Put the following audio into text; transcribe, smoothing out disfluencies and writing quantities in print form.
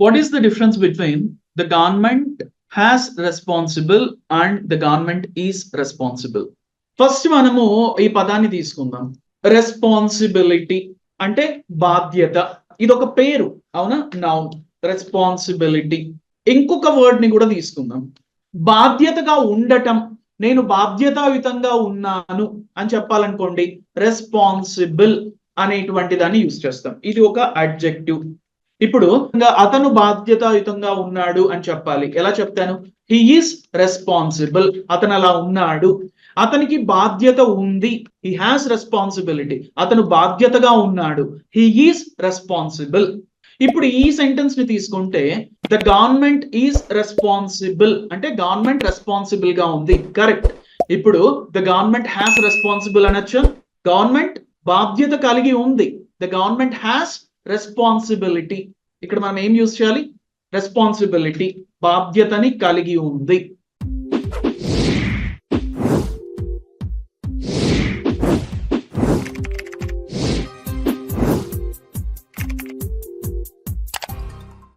What is the difference between the government has responsible and the government is responsible? First మనము ఈ పదాన్ని తీసుకుందాం. Responsibility అంటే బాధ్యత, ఇది ఒక పేరు, అవునా? Noun responsibility. ఇంకొక వర్డ్ ని కూడా తీసుకుందాం, బాధ్యతగా ఉండటం. నేను బాధ్యతాయుతంగా ఉన్నాను అని చెప్పాలనుకోండి, రెస్పాన్సిబుల్ అనేటువంటి దాన్ని యూజ్ చేస్తాం. ఇది ఒక అడ్జెక్టివ్. ఇప్పుడు అతను బాధ్యతాయుతంగా ఉన్నాడు అని చెప్పాలి. ఎలా చెప్తాను? He is responsible. అతను అలా ఉన్నాడు, అతనికి బాధ్యత ఉంది. He has responsibility. అతను బాధ్యతగా ఉన్నాడు, హీ ఈస్ రెస్పాన్సిబుల్. ఇప్పుడు ఈ సెంటెన్స్ ని తీసుకుంటే ద గవర్నమెంట్ ఈస్ రెస్పాన్సిబుల్ అంటే గవర్నమెంట్ రెస్పాన్సిబుల్ గా ఉంది, కరెక్ట్. ఇప్పుడు ద గవర్నమెంట్ హ్యాస్ రెస్పాన్సిబుల్ అనొచ్చు. గవర్నమెంట్ బాధ్యత కలిగి ఉంది. The government has responsibility. ఇక్కడ మనం ఏం యూజ్ చేయాలి? రెస్పాన్సిబిలిటీ, బాధ్యతని కలిగి ఉంది.